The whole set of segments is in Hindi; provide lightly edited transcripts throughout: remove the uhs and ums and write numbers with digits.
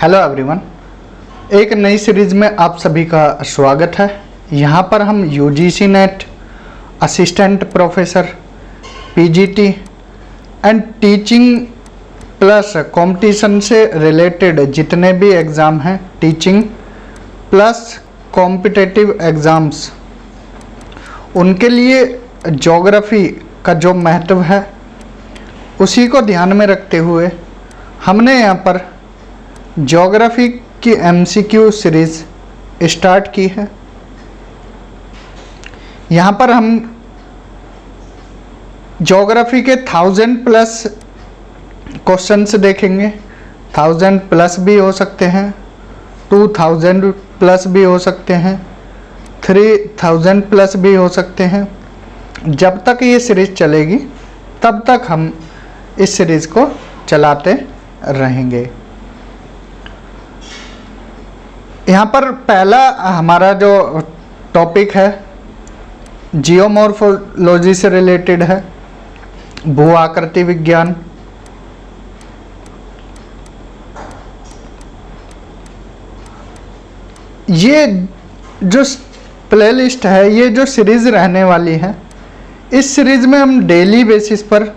हेलो एवरीवन, एक नई सीरीज में आप सभी का स्वागत है। यहाँ पर हम UGC net, assistant professor, PGT and teaching plus competition से रिलेटेड जितने भी एग्ज़ाम हैं, टीचिंग प्लस कॉम्पिटिटिव एग्ज़ाम्स, उनके लिए ज्योग्राफी का जो महत्व है उसी को ध्यान में रखते हुए हमने यहाँ पर ज्योग्राफी की एमसीक्यू सीरीज़ स्टार्ट की है। यहाँ पर हम ज्योग्राफी के 1000+ क्वेश्चंस देखेंगे। 1000+ भी हो सकते हैं, 2000+ भी हो सकते हैं, 3000+ भी हो सकते हैं। जब तक ये सीरीज़ चलेगी तब तक हम इस सीरीज़ को चलाते रहेंगे। यहाँ पर पहला हमारा जो टॉपिक है जियोमॉर्फोलॉजी से रिलेटेड है, भू आकृति विज्ञान। ये जो प्लेलिस्ट है, ये जो सीरीज़ रहने वाली है, इस सीरीज़ में हम डेली बेसिस पर,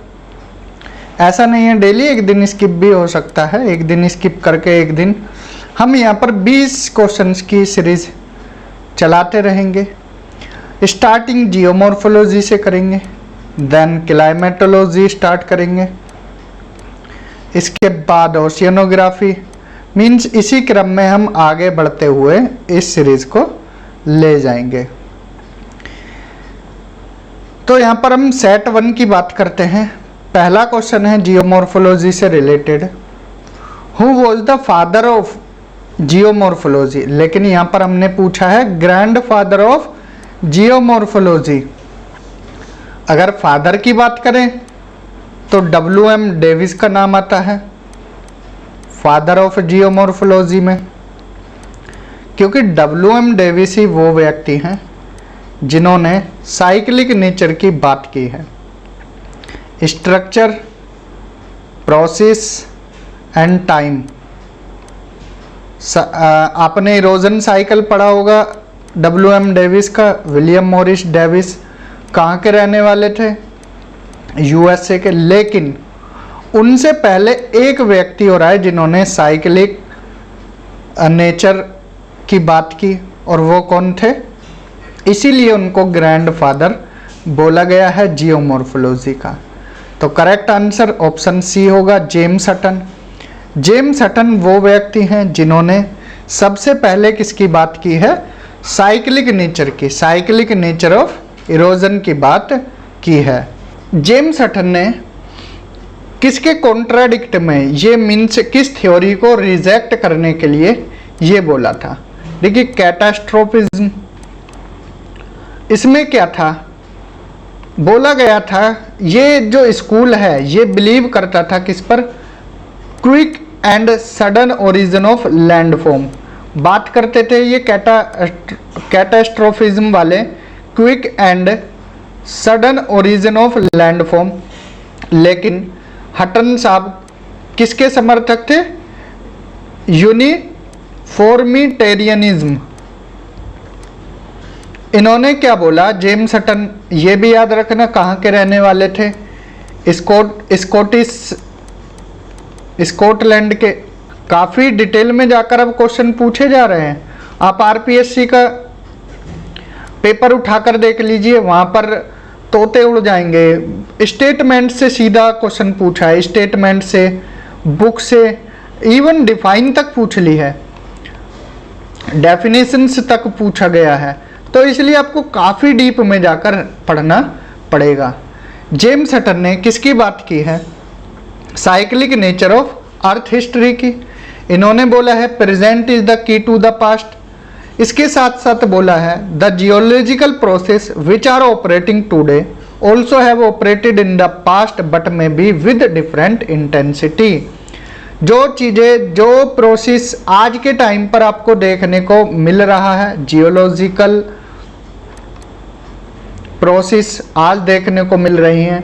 ऐसा नहीं है डेली, एक दिन स्किप भी हो सकता है, एक दिन स्किप करके एक दिन, हम यहाँ पर 20 क्वेश्चंस की सीरीज़ चलाते रहेंगे। स्टार्टिंग जियोमॉर्फोलॉजी से करेंगे, देन क्लाइमेटोलॉजी स्टार्ट करेंगे, इसके बाद ओशियनोग्राफी। मीन्स इसी क्रम में हम आगे बढ़ते हुए इस सीरीज़ को ले जाएंगे। तो यहाँ पर हम सेट 1 की बात करते हैं। पहला क्वेश्चन है जियोमॉर्फोलॉजी से related, who was the father of geomorphology. लेकिन यहाँ पर हमने पूछा है ग्रैंड फादर ऑफ जियोमॉर्फोलॉजी। अगर फादर की बात करें तो WM डेविस का नाम आता है फादर ऑफ जियोमॉर्फोलॉजी में, क्योंकि WM डेविस ही वो व्यक्ति हैं जिन्होंने साइक्लिक नेचर की बात की है। Structure, process and time. आपने इरोजन साइकिल पढ़ा होगा WM डेविस का। विलियम मॉरिस डेविस कहाँ के रहने वाले थे? USA के। लेकिन उनसे पहले एक व्यक्ति और आए जिन्होंने साइक्लिक नेचर की बात की, और वो कौन थे? इसीलिए उनको ग्रैंड फादर बोला गया है जियोमॉर्फोलॉजी का। तो करेक्ट आंसर ऑप्शन सी होगा, जेम्स हटन। जेम्स हटन वो व्यक्ति हैं जिन्होंने सबसे पहले किसकी बात की है? साइक्लिक नेचर की, साइक्लिक नेचर ऑफ इरोजन की बात की है। जेम्स हटन ने किसके कॉन्ट्राडिक्ट में, ये मीन्स किस थ्योरी को रिजेक्ट करने के लिए ये बोला था? देखिए, कैटास्ट्रोफिज्म, इसमें क्या था? बोला गया था, ये जो स्कूल है ये बिलीव करता था किस पर? Quick and sudden origin of landform बात करते थे ये कैटास्ट्रोफिज्म वाले, quick and sudden origin of landform. लेकिन हटन साहब किसके समर्थक थे? यूनिफॉर्मिटेरियनिज्म। इन्होंने क्या बोला? जेम्स हटन, ये भी याद रखना कहाँ के रहने वाले थे? स्कॉटलैंड के। काफ़ी डिटेल में जाकर अब क्वेश्चन पूछे जा रहे हैं। आप RPSC का पेपर उठाकर देख लीजिए, वहाँ पर तोते उड़ जाएंगे। स्टेटमेंट से सीधा क्वेश्चन पूछा है, स्टेटमेंट से, बुक से, इवन डिफाइन तक पूछ ली है, डेफिनेशंस तक पूछा गया है। तो इसलिए आपको काफ़ी डीप में जाकर पढ़ना पड़ेगा। जेम्स हटन ने किसकी बात की है? Cyclic nature of earth history की। इन्होंने बोला है present is the key to the past. इसके साथ साथ बोला है the geological process which are operating today also have operated in the past but may be with different intensity. जो चीज़ें, जो प्रोसेस आज के टाइम पर आपको देखने को मिल रहा है, जियोलॉजिकल प्रोसेस आज देखने को मिल रही हैं,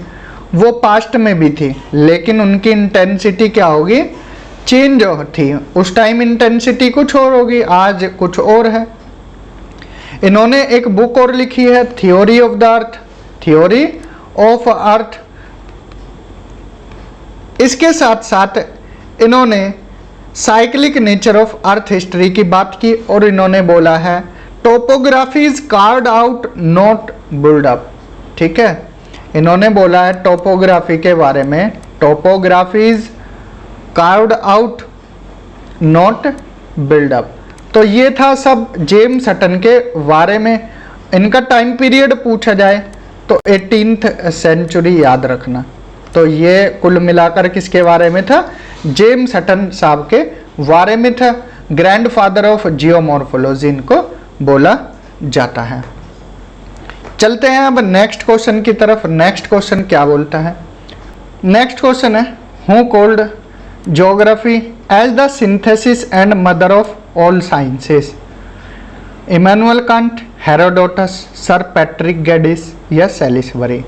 वो पास्ट में भी थी, लेकिन उनकी इंटेंसिटी क्या होगी? चेंज थी, उस टाइम इंटेंसिटी कुछ और होगी, आज कुछ और है। इन्होंने एक बुक और लिखी है, theory of the earth, theory of earth. इसके साथ साथ इन्होंने cyclic nature of earth history की बात की और इन्होंने बोला है topography is called out not build up. ठीक है, इन्होंने बोला है टोपोग्राफी के बारे में, topography is called out not build up. तो ये था सब जेम्स हटन के बारे में। इनका टाइम पीरियड पूछा जाए तो 18th सेंचुरी याद रखना। तो ये कुल मिलाकर किसके बारे में था? जेम्स हटन साहब के बारे में था। ग्रैंडफादर ऑफ जियोमॉर्फोलॉजी इनको बोला जाता है। चलते हैं अब नेक्स्ट क्वेश्चन की तरफ। नेक्स्ट क्वेश्चन क्या बोलता है? नेक्स्ट क्वेश्चन है, who called geography as the synthesis and mother of all sciences? Immanuel Kant, Herodotus, sir Patrick Geddes या सैलिसबरी?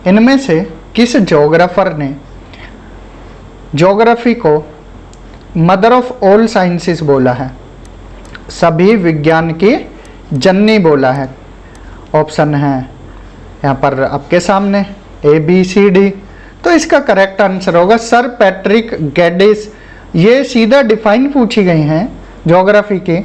इनमें से किस ज्योग्राफर ने ज्योग्राफी को मदर ऑफ ऑल साइंसेस बोला है, सभी विज्ञान की जननी बोला है? ऑप्शन है यहाँ पर आपके सामने ABCD। तो इसका करेक्ट आंसर होगा सर पैट्रिक गैडिस। ये सीधा डिफाइन पूछी गई हैं ज्योग्राफी की,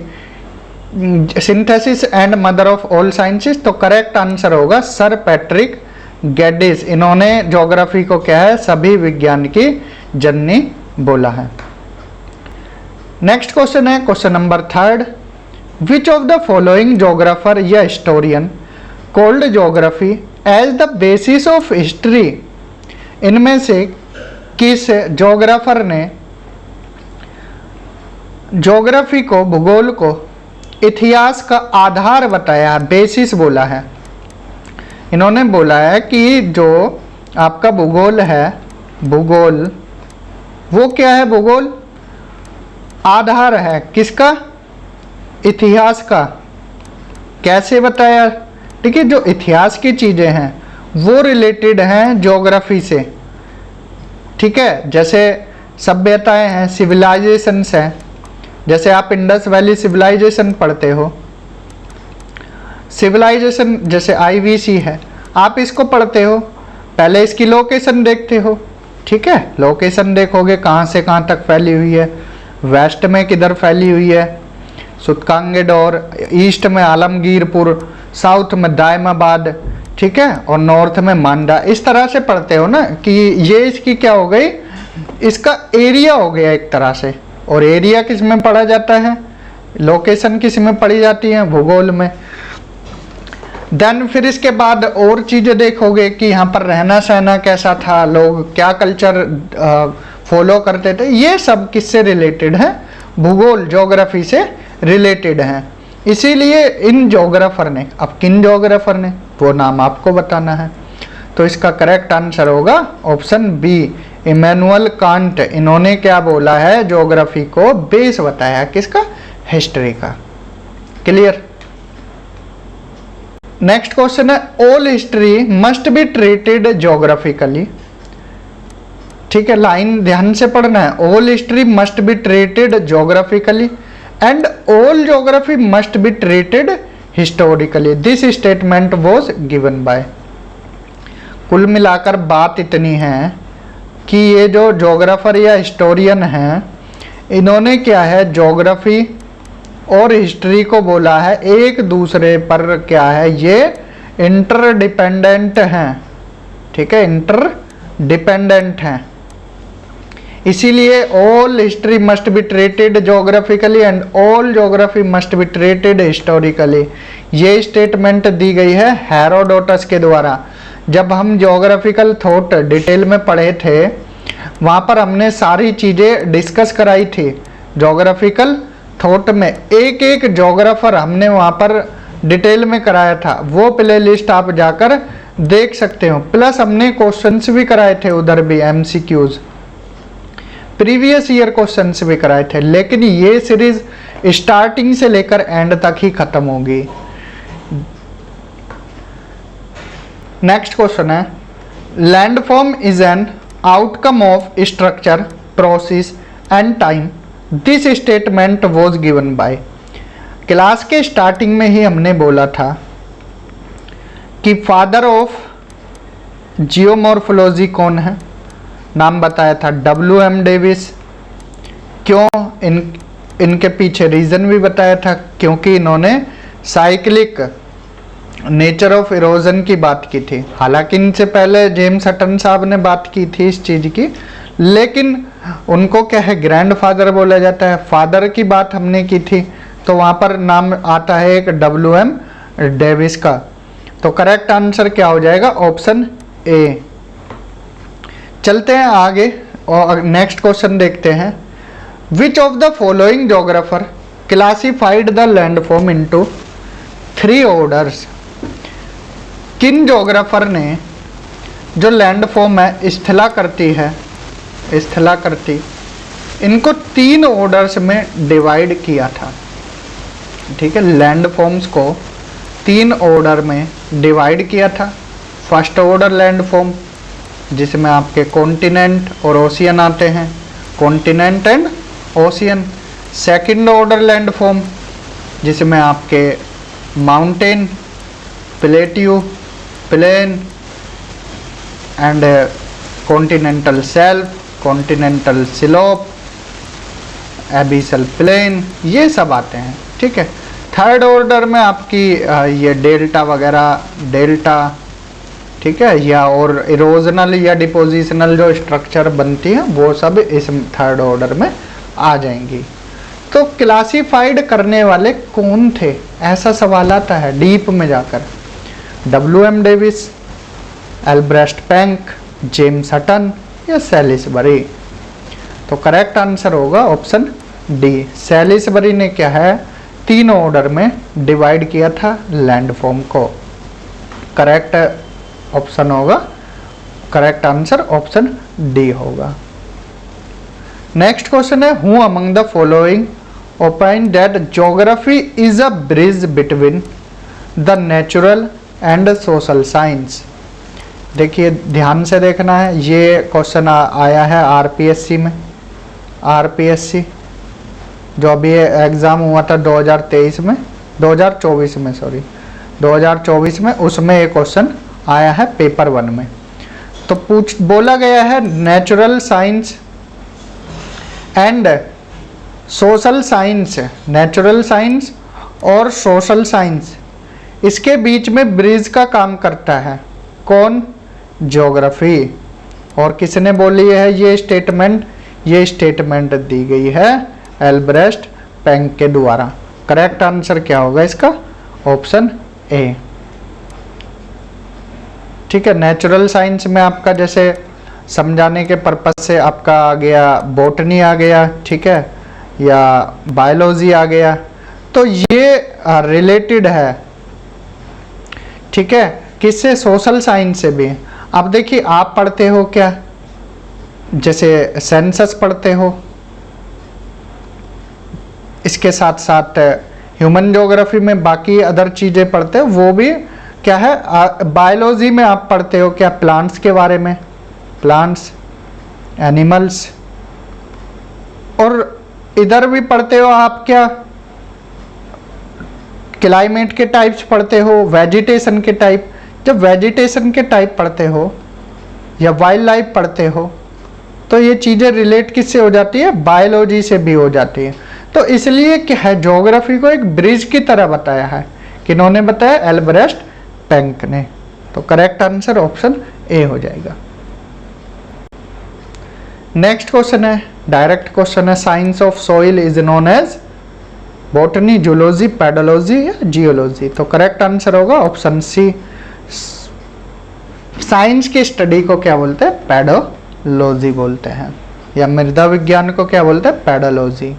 synthesis and mother of all sciences. तो करेक्ट आंसर होगा सर पैट्रिक गैडिस। इन्होंने ज्योग्राफी को क्या है, सभी विज्ञान की जननी बोला है। नेक्स्ट क्वेश्चन है question number 3। Which of the following geographer या historian called geography as the basis of history? इनमें से किस ज्योग्राफर ने ज्योग्राफी को, भूगोल को इतिहास का आधार बताया, बेसिस बोला है? इन्होंने बोला है कि जो आपका भूगोल है, भूगोल वो क्या है? भूगोल आधार है किसका? इतिहास का। कैसे बताया? ठीक है, जो इतिहास की चीज़ें हैं वो रिलेटेड हैं ज्योग्राफी से। ठीक है, जैसे सभ्यताएं हैं, सिविलाइजेशंस हैं, जैसे आप इंडस वैली सिविलाइजेशन पढ़ते हो, सिविलाइजेशन जैसे IVC है, आप इसको पढ़ते हो, पहले इसकी लोकेशन देखते हो। ठीक है, लोकेशन देखोगे कहाँ से कहाँ तक फैली हुई है, वेस्ट में किधर फैली हुई है, सुतकांगेडोर, ईस्ट में आलमगीरपुर, साउथ में दायमाबाद, ठीक है, और नॉर्थ में मांडा। इस तरह से पढ़ते हो ना कि ये इसकी क्या हो गई, इसका एरिया हो गया एक तरह से। और एरिया किस में पढ़ा जाता है? लोकेशन किस में पढ़ी जाती है? भूगोल में। देन फिर इसके बाद और चीज़ें देखोगे कि यहाँ पर रहना सहना कैसा था, लोग क्या कल्चर फॉलो करते थे, ये सब किससे रिलेटेड है? भूगोल, ज्योग्राफी से रिलेटेड है। इसीलिए इन ज्योग्राफर ने, अब किन ज्योग्राफर ने, वो नाम आपको बताना है। तो इसका करेक्ट आंसर होगा ऑप्शन बी, इमैनुअल कांट। इन्होंने क्या बोला है? ज्योग्राफी को बेस बताया, किसका? हिस्ट्री का। क्लियर? नेक्स्ट क्वेश्चन है, all history must be treated geographically. ठीक है, लाइन ध्यान से पढ़ना है। All history must be treated geographically and all geography must be treated historically. This statement was given by. कुल मिलाकर बात इतनी है कि ये जो ज्योग्राफर या हिस्टोरियन हैं, इन्होंने क्या है, ज्योग्राफी और हिस्ट्री को बोला है एक दूसरे पर क्या है, ये इंटरडिपेंडेंट हैं। ठीक है, इंटरडिपेंडेंट हैं। इसीलिए all history must be treated geographically and all geography must be treated historically. ये स्टेटमेंट दी गई है हेरोडोटस के द्वारा। जब हम ज्योग्राफिकल थॉट डिटेल में पढ़े थे, वहाँ पर हमने सारी चीज़ें डिस्कस कराई थी। ज्योग्राफिकल थॉट में एक एक ज्योग्राफर हमने वहाँ पर डिटेल में कराया था। वो प्ले लिस्ट आप जाकर देख सकते हो। प्लस हमने क्वेश्चंस भी कराए थे उधर भी, MCQs, प्रीवियस ईयर क्वेश्चंस भी कराए थे। लेकिन ये सीरीज स्टार्टिंग से लेकर एंड तक ही खत्म होगी। नेक्स्ट क्वेश्चन है, landform is an outcome of structure, process and time this statement was given by. Class के स्टार्टिंग में ही हमने बोला था कि फादर ऑफ जियोमॉर्फोलॉजी कौन है, नाम बताया था WM डेविस। क्यों, इनके पीछे रीज़न भी बताया था, क्योंकि इन्होंने साइक्लिक नेचर ऑफ इरोजन की बात की थी। हालांकि इनसे पहले जेम्स हटन साहब ने बात की थी इस चीज़ की, लेकिन उनको क्या है ग्रैंडफादर बोला जाता है। फादर की बात हमने की थी तो वहाँ पर नाम आता है एक WM डेविस का। तो करेक्ट आंसर क्या हो जाएगा, ऑप्शन ए। चलते हैं आगे और नेक्स्ट क्वेश्चन देखते हैं। विच of the following geographer classified the landform into 3 orders. किन जोग्राफर ने जो लैंडफॉर्म है स्थलाकृति है, स्थलाकृति, इनको 3 ऑर्डर्स में डिवाइड किया था। ठीक है, लैंडफॉर्म्स को 3 ऑर्डर में डिवाइड किया था। फर्स्ट ऑर्डर लैंडफॉर्म जिसमें आपके कॉन्टिनेंट और ओशियन आते हैं, continent and ocean. Second order landform जिसमें आपके mountain, plateau, plain and continental shelf, continental slope, abyssal plain, ये सब आते हैं। ठीक है, थर्ड ऑर्डर में आपकी ये डेल्टा वगैरह, डेल्टा, ठीक है, या और इरोजनल या डिपोजिशनल जो स्ट्रक्चर बनती है वो सब इस थर्ड ऑर्डर में आ जाएंगी। तो क्लासिफाइड करने वाले कौन थे, ऐसा सवाल आता है डीप में जाकर। WM Davis, Albrecht Penck, James Hutton या सैलिसबरी। तो करेक्ट आंसर होगा ऑप्शन डी। सैलिसबरी ने क्या है 3 ऑर्डर में डिवाइड किया था लैंडफॉर्म को। करेक्ट ऑप्शन होगा, करेक्ट आंसर ऑप्शन डी होगा। नेक्स्ट क्वेश्चन है, who among the following opine that geography is a bridge between the natural and social science. देखिए ध्यान से देखना है, ये क्वेश्चन आया है RPSC में, RPSC जो अभी एग्ज़ाम हुआ था 2023 में, 2024 में, सॉरी 2024 में, उसमें एक क्वेश्चन आया है पेपर 1 में। तो बोला गया है natural science and social science, natural science और सोशल साइंस, इसके बीच में ब्रिज का काम करता है कौन, ज्योग्राफी। और किसने बोली है ये स्टेटमेंट, ये स्टेटमेंट दी गई है एल्ब्रेस्ट पेंक के द्वारा। करेक्ट आंसर क्या होगा इसका, ऑप्शन ए। ठीक है, नेचुरल साइंस में आपका जैसे समझाने के पर्पज से आपका आ गया बॉटनी आ गया, ठीक है, या बायोलॉजी आ गया, तो ये रिलेटेड है, ठीक है, किससे, सोशल साइंस से भी। अब देखिए आप पढ़ते हो क्या, जैसे सेंसस पढ़ते हो, इसके साथ साथ ह्यूमन ज्योग्राफी में बाकी अदर चीज़ें पढ़ते हो, वो भी क्या है, बायोलॉजी में आप पढ़ते हो क्या, प्लांट्स के बारे में, प्लांट्स, एनिमल्स, और इधर भी पढ़ते हो आप क्या, क्लाइमेट के टाइप्स पढ़ते हो, वेजिटेशन के टाइप। जब वेजिटेशन के टाइप पढ़ते हो या वाइल्ड लाइफ पढ़ते हो तो ये चीज़ें रिलेट किससे हो जाती है, बायोलॉजी से भी हो जाती है। तो इसलिए क्या है, ज्योग्राफी को एक ब्रिज की तरह बताया है, किन्होंने बताया, एल्ब्रेस्ट पेंक ने। तो करेक्ट आंसर ऑप्शन ए हो जाएगा। नेक्स्ट क्वेश्चन है, डायरेक्ट क्वेश्चन है, science of soil is known as botany, zoology, pedology या जियोलॉजी। तो करेक्ट आंसर होगा ऑप्शन सी। साइंस की स्टडी को क्या बोलते हैं, पेडोलॉजी बोलते हैं, या मृदा विज्ञान को क्या बोलते हैं, पेडोलॉजी।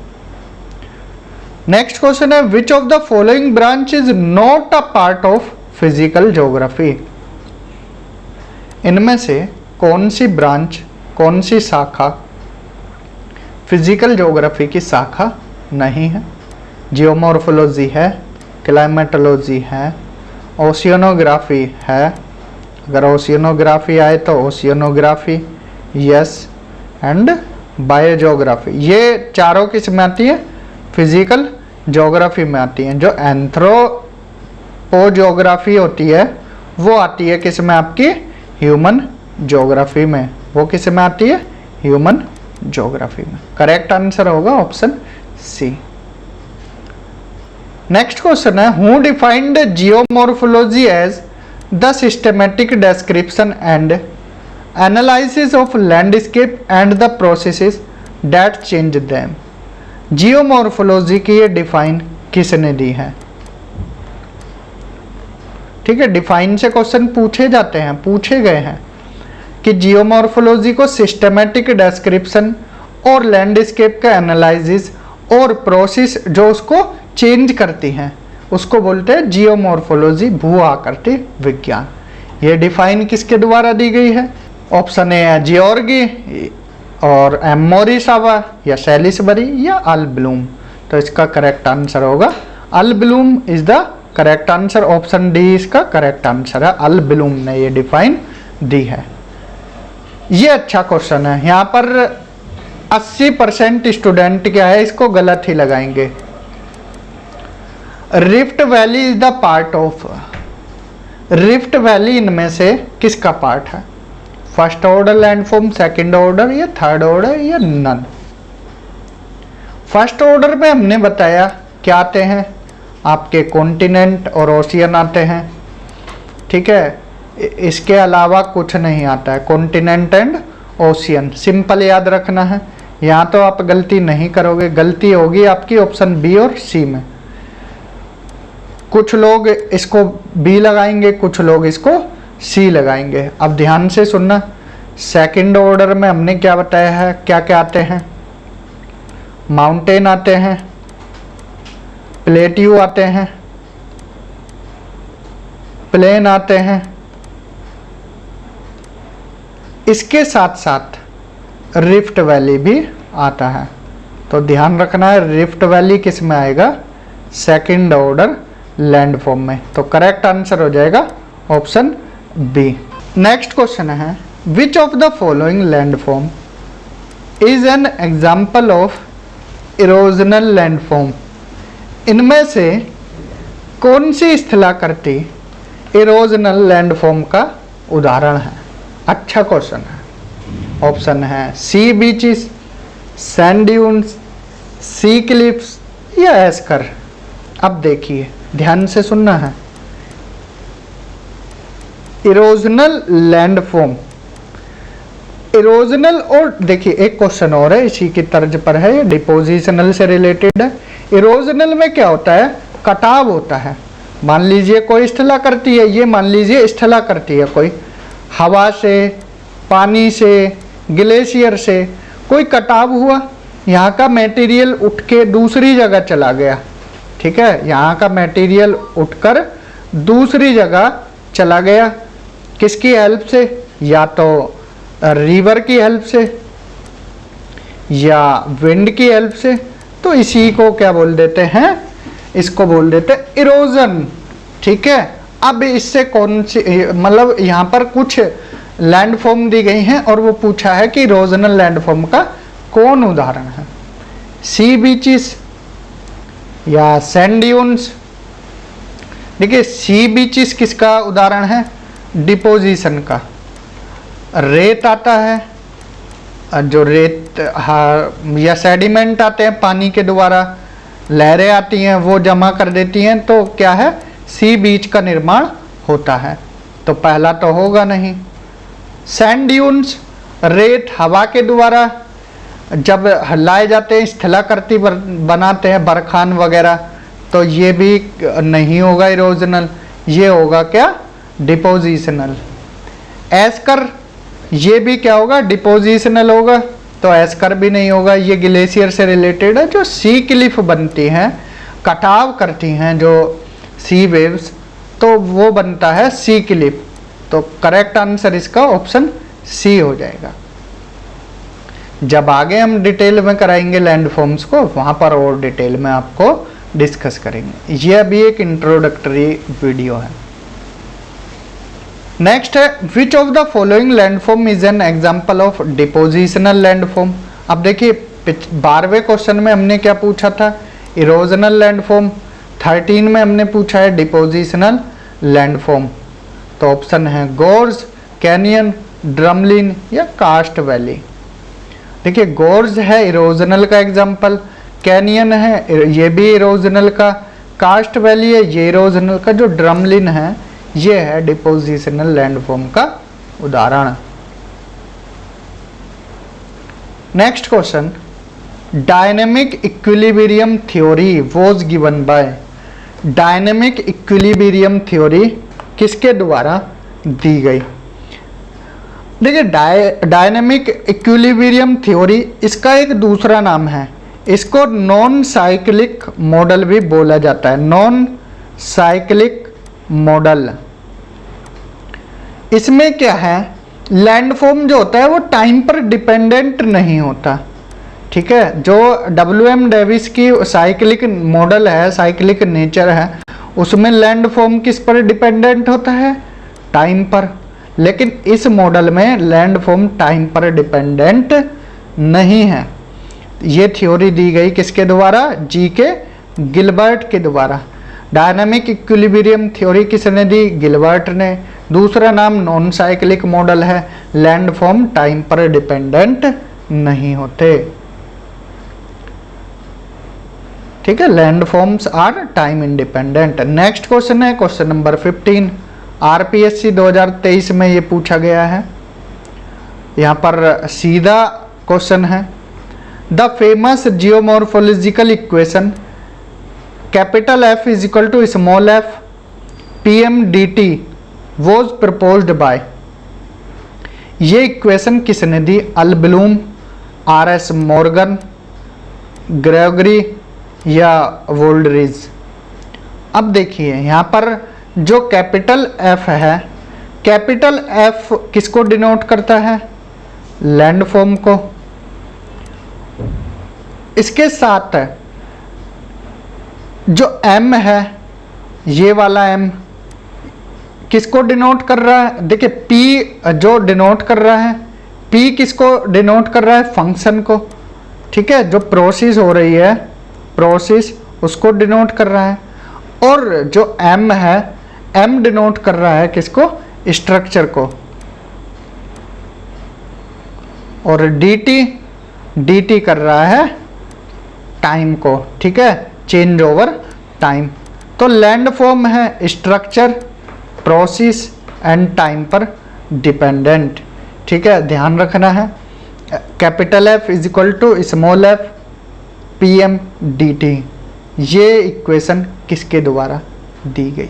नेक्स्ट क्वेश्चन है, विच of the following branch is not a part of physical geography. इनमें से कौन सी ब्रांच, कौन सी शाखा फिजिकल ज्योग्राफी की शाखा नहीं है। जियोमॉर्फोलॉजी है, क्लाइमेटोलॉजी है, ओशियनोग्राफी है, अगर ओशियनोग्राफी आए तो ओशियनोग्राफी, यस, एंड बायोजियोग्राफी, ये चारों किस में आती है? फिजिकल ज्योग्राफी में आती हैं। जो एंथ्रोपोजियोग्राफी होती है वो आती है किस में? आपकी ह्यूमन ज्योग्राफी में। वो किस में आती है? ह्यूमन ज्योग्राफी में। करेक्ट आंसर होगा ऑप्शन सी। नेक्स्ट क्वेश्चन है, who defined geomorphology as the systematic description and analysis of landscape and the processes that change them. Geomorphology की ये डिफाइन किसने दी है? ठीक है, डिफाइन से क्वेश्चन पूछे जाते हैं, पूछे गए हैं कि जियोमॉर्फोलॉजी को सिस्टमैटिक डिस्क्रिप्शन और लैंडस्केप का एनालिसिस और प्रोसेस जो उसको चेंज करती हैं उसको बोलते हैं जियोमॉर्फोलॉजी, भू आकृति विज्ञान। ये डिफाइन किसके द्वारा दी गई है? ऑप्शन ए है जियोर्गी और एम मोरिसावा या सैलिसबरी या अल ब्लूम। तो इसका करेक्ट आंसर होगा Al Bloom is the correct answer. Option D इसका करेक्ट आंसर है, अल ब्लूम ने ये डिफाइन दी है। ये अच्छा क्वेश्चन है, यहाँ पर 80% स्टूडेंट क्या है इसको गलत ही लगाएंगे। Rift valley is the part of, rift valley इनमें से किसका पार्ट है? First order landform, second order या थर्ड ऑर्डर या नन? फर्स्ट ऑर्डर में हमने बताया क्या आते हैं? आपके कॉन्टिनेंट और ओशियन आते हैं। ठीक है, इसके अलावा कुछ नहीं आता है, कॉन्टिनेंट एंड ओशियन। सिंपल याद रखना है, यहाँ तो आप गलती नहीं करोगे, गलती होगी आपकी ऑप्शन बी और सी में। कुछ लोग इसको बी लगाएंगे, कुछ लोग इसको सी लगाएंगे। अब ध्यान से सुनना, सेकंड ऑर्डर में हमने क्या बताया है, क्या क्या आते हैं? माउंटेन आते हैं, प्लेट्यू आते हैं, प्लेन आते हैं, इसके साथ साथ रिफ्ट वैली भी आता है। तो ध्यान रखना है, रिफ्ट वैली किस में आएगा? सेकंड ऑर्डर लैंडफॉर्म में। तो करेक्ट आंसर हो जाएगा ऑप्शन बी। नेक्स्ट क्वेश्चन है, विच of the following landform is an example of erosional landform? इनमें से कौन सी स्थलाकृति इरोजनल लैंडफॉर्म का उदाहरण है? अच्छा क्वेश्चन है। ऑप्शन है सी बीचेस, सैंड ड्यून्स, सी क्लिफ्स या एस्कर। अब देखिए, ध्यान से सुनना है, इरोजनल लैंडफॉर्म, इरोजनल, और देखिए एक क्वेश्चन और है इसी की तर्ज पर है, ये डिपोजिशनल से रिलेटेड है। इरोजनल में क्या होता है? कटाव होता है। मान लीजिए कोई स्थलाकृति है, ये मान लीजिए स्थलाकृति है कोई, हवा से, पानी से, ग्लेशियर से कोई कटाव हुआ, यहाँ का मटेरियल उठ के दूसरी जगह चला गया। ठीक है, यहाँ का मटेरियल उठकर दूसरी जगह चला गया, किसकी हेल्प से? या तो रिवर की हेल्प से या विंड की हेल्प से। तो इसी को क्या बोल देते हैं? इसको बोल देते हैं इरोजन। ठीक है, अब इससे कौन सी, मतलब यहाँ पर कुछ लैंडफॉर्म दी गई हैं और वो पूछा है कि इरोजनल लैंडफॉर्म का कौन उदाहरण है? सी बीचेस या सैंड ड्यून्स? देखिए, सी बीचेस किसका उदाहरण है? डिपोजिशन का। रेत आता है, जो रेत या सेडिमेंट आते हैं पानी के द्वारा, लहरें आती हैं वो जमा कर देती हैं, तो क्या है? सी बीच का निर्माण होता है। तो पहला तो होगा नहीं। सैंड ड्यून्स, रेत हवा के द्वारा जब लाए जाते हैं, स्थलाकृति बनाते हैं बरखान वगैरह, तो ये भी नहीं होगा इरोजनल, ये होगा क्या? डिपोजिशनल। एस्कर, ये भी क्या होगा? डिपोजिशनल होगा, तो एस्कर भी नहीं होगा, ये ग्लेशियर से रिलेटेड है। जो सी क्लिफ बनती हैं, कटाव करती हैं जो सी वेव्स, तो वो बनता है सी क्लिफ। तो करेक्ट आंसर इसका ऑप्शन सी हो जाएगा। जब आगे हम डिटेल में कराएंगे लैंडफॉर्म्स को, वहाँ पर और डिटेल में आपको डिस्कस करेंगे। ये अभी एक इंट्रोडक्टरी वीडियो है। नेक्स्ट है, विच of the following landform is an example of depositional landform? अब देखिए 12वें क्वेश्चन में हमने क्या पूछा था, इरोजनल लैंडफॉर्म, 13 में हमने पूछा है डिपोजिशनल लैंडफॉर्म। तो ऑप्शन है गोर्ज, कैनियन, ड्रमलिन या कास्ट वैली। देखिए गोर्ज है इरोजनल का एग्जाम्पल, कैनियन है ये भी इरोजनल का, कास्ट वैली है ये इरोजनल का, जो ड्रमलिन है ये है डिपोजिशनल लैंडफॉर्म का उदाहरण। Next question, dynamic equilibrium theory was given by. Dynamic equilibrium theory किसके द्वारा दी गई? देखिए डायनेमिक इक्विलिब्रियम थ्योरी इसका एक दूसरा नाम है, इसको नॉन साइक्लिक मॉडल भी बोला जाता है, नॉन साइक्लिक मॉडल। इसमें क्या है, लैंडफॉर्म जो होता है वो टाइम पर डिपेंडेंट नहीं होता, ठीक है। जो WM डेविस की साइक्लिक मॉडल है, साइक्लिक नेचर है, उसमें लैंडफॉर्म किस पर डिपेंडेंट होता है, टाइम पर। लेकिन इस मॉडल में लैंडफॉर्म टाइम पर डिपेंडेंट नहीं है। ये थ्योरी दी गई किसके द्वारा, G.K. गिलबर्ट के द्वारा। डायनामिक इक्विलिब्रियम थ्योरी किसने दी, गिलबर्ट ने। दूसरा नाम नॉन साइक्लिक मॉडल है, लैंडफॉर्म टाइम पर डिपेंडेंट नहीं होते, ठीक है, landforms are time independent. Next question है क्वेश्चन नंबर 15, RPSC 2023 में ये पूछा गया है। यहाँ पर सीधा क्वेश्चन है, the famous geomorphological equation capital F is equal to small f PM/dt was proposed by. ये इक्वेशन किसने दी, अल्बलूम, RS मॉर्गन, ग्रेगरी या वोल्डरिज। अब देखिए यहाँ पर जो कैपिटल F है, कैपिटल F किसको डिनोट करता है, लैंडफॉर्म को। इसके साथ जो M है, ये वाला M किसको डिनोट कर रहा है, देखिए P जो डिनोट कर रहा है, P किसको डिनोट कर रहा है, फंक्शन को, ठीक है, जो प्रोसेस हो रही है, प्रोसेस उसको डिनोट कर रहा है। और जो M है, M डिनोट कर रहा है किसको, स्ट्रक्चर को। और dt कर रहा है टाइम को, ठीक है, चेंज ओवर टाइम। तो लैंडफॉर्म है स्ट्रक्चर, प्रोसेस एंड टाइम पर डिपेंडेंट, ठीक है, ध्यान रखना है। Capital F is equal to small f PM/dt, ये इक्वेशन किसके द्वारा दी गई?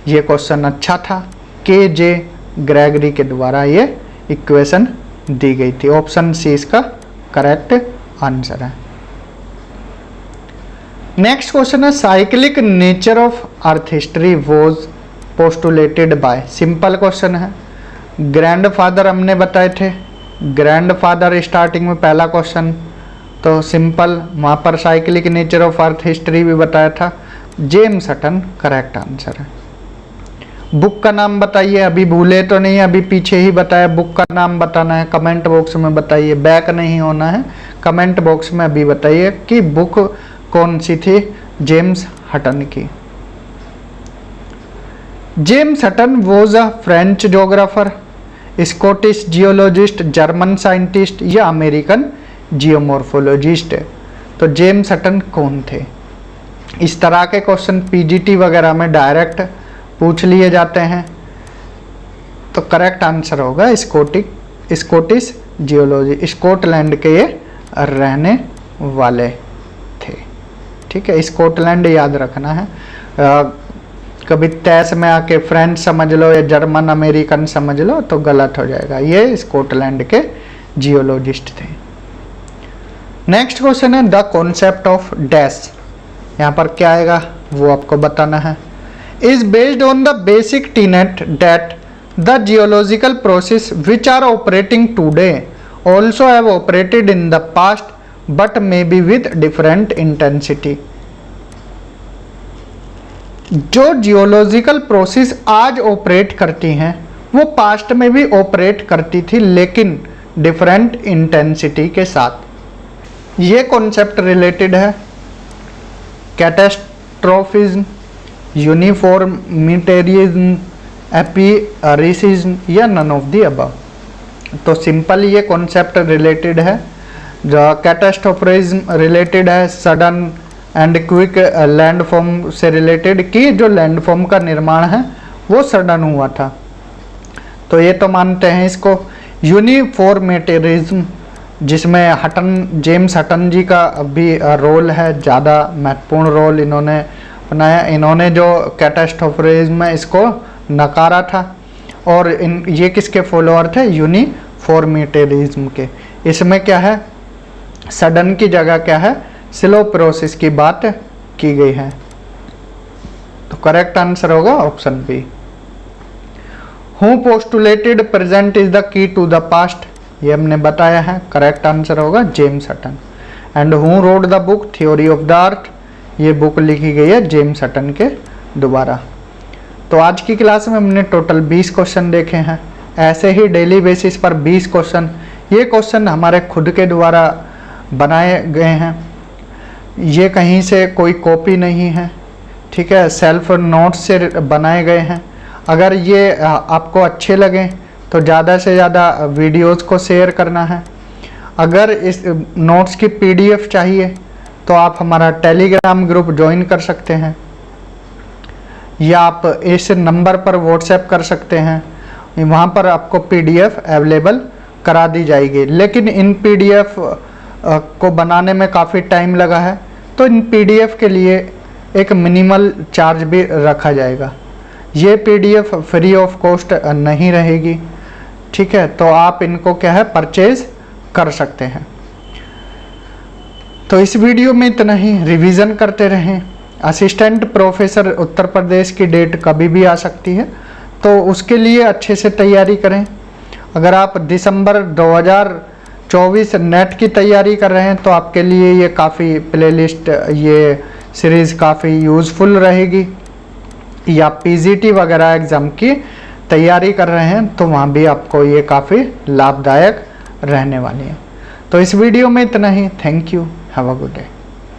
ये क्वेश्चन अच्छा था, KJ ग्रेगरी के द्वारा ये इक्वेशन दी गई थी। ऑप्शन सी इसका करेक्ट आंसर है। नेक्स्ट क्वेश्चन है, cyclic nature of earth history was postulated by. Simple question है, ग्रैंडफादर हमने बताए थे, ग्रैंडफादर स्टार्टिंग में पहला क्वेश्चन, तो सिंपल, वहाँ पर cyclic nature of earth history भी बताया था। जेम्स हटन करेक्ट आंसर है। बुक का नाम बताइए, अभी भूले तो नहीं, अभी पीछे ही बताया, बुक का नाम बताना है, कमेंट बॉक्स में बताइए, बैक नहीं होना है, कमेंट बॉक्स में अभी बताइए कि बुक कौन सी थी जेम्स हटन की। James Hutton was a French geographer, Scottish geologist, German scientist या अमेरिकन जियोमॉर्फोलॉजिस्ट। तो जेम्स हटन कौन थे? इस तरह के क्वेश्चन PGT वगैरह में डायरेक्ट पूछ लिए जाते हैं। तो करेक्ट आंसर होगा स्कॉटिश जियोलॉजी, स्कॉटलैंड के ये रहने वाले थे, ठीक है, स्कॉटलैंड याद रखना है। कभी तैस में आके फ्रेंच समझ लो या जर्मन अमेरिकन समझ लो तो गलत हो जाएगा। ये स्कॉटलैंड के जियोलॉजिस्ट थे। नेक्स्ट क्वेश्चन है, द कॉन्सेप्ट ऑफ डैश, यहाँ पर क्या आएगा वो आपको बताना है। Is based on the basic tenet that the geological process which are operating today also have operated in the past but may be with different intensity. जो जियोलॉजिकल प्रोसेस आज ऑपरेट करती हैं वो पास्ट में भी ऑपरेट करती थी, लेकिन डिफरेंट इंटेंसिटी के साथ। ये कॉन्सेप्ट रिलेटेड है कैटास्ट्रोफिज्म, यूनिफॉर्मिटेरिज्म, एपीरिसिज्म या नन ऑफ द अबव। तो सिंपल ये कॉन्सेप्ट रिलेटेड है। जो कैटास्ट्रोफिज्म रिलेटेड है सडन एंड क्विक लैंडफॉर्म से रिलेटेड, कि जो लैंडफॉर्म का निर्माण है वो सडन हुआ था, तो ये तो मानते हैं इसको। यूनिफॉर्मिटेरिज्म, जिसमें जेम्स हटन जी का भी रोल है, ज़्यादा महत्वपूर्ण रोल इन्होंने अपनाया। इन्होंने जो कैटास्ट्रोफिज्म है इसको नकारा था, और ये किसके फॉलोअर थे? यूनिफॉर्मिटेरिज्म के। इसमें क्या है, सडन की जगह क्या है, स्लो प्रोसेस की बात की गई है। तो करेक्ट आंसर होगा option B. Who postulated present is the key to the past, ये हमने बताया है, करेक्ट आंसर होगा James Hutton. And who wrote the book theory of the earth, ये बुक लिखी गई है जेम्स हटन के द्वारा। तो आज की क्लास में हमने टोटल 20 क्वेश्चन देखे हैं। ऐसे ही डेली बेसिस पर 20 क्वेश्चन, ये क्वेश्चन हमारे खुद के द्वारा बनाए गए हैं, ये कहीं से कोई कॉपी नहीं है, ठीक है, सेल्फ नोट्स से बनाए गए हैं। अगर ये आपको अच्छे लगें तो ज़्यादा से ज़्यादा वीडियोस को शेयर करना है। अगर इस नोट्स की पीडीएफ चाहिए तो आप हमारा टेलीग्राम ग्रुप ज्वाइन कर सकते हैं, या आप इस नंबर पर व्हाट्सएप कर सकते हैं, वहाँ पर आपको पीडीएफ अवेलेबल करा दी जाएगी। लेकिन इन पीडीएफ को बनाने में काफ़ी टाइम लगा है, तो इन पीडीएफ के लिए एक मिनिमल चार्ज भी रखा जाएगा। ये पीडीएफ फ्री ऑफ कॉस्ट नहीं रहेगी, ठीक है, तो आप इनको क्या है परचेज कर सकते हैं। तो इस वीडियो में इतना ही। रिवीजन करते रहें। असिस्टेंट प्रोफेसर उत्तर प्रदेश की डेट कभी भी आ सकती है, तो उसके लिए अच्छे से तैयारी करें। अगर आप दिसंबर 2024 नेट की तैयारी कर रहे हैं तो आपके लिए ये काफ़ी प्लेलिस्ट, ये सीरीज़ काफ़ी यूज़फुल रहेगी। या पीजीटी वगैरह एग्ज़ाम की तैयारी कर रहे हैं तो वहाँ भी आपको ये काफ़ी लाभदायक रहने वाली है। तो इस वीडियो में इतना ही। Thank you, have a good day.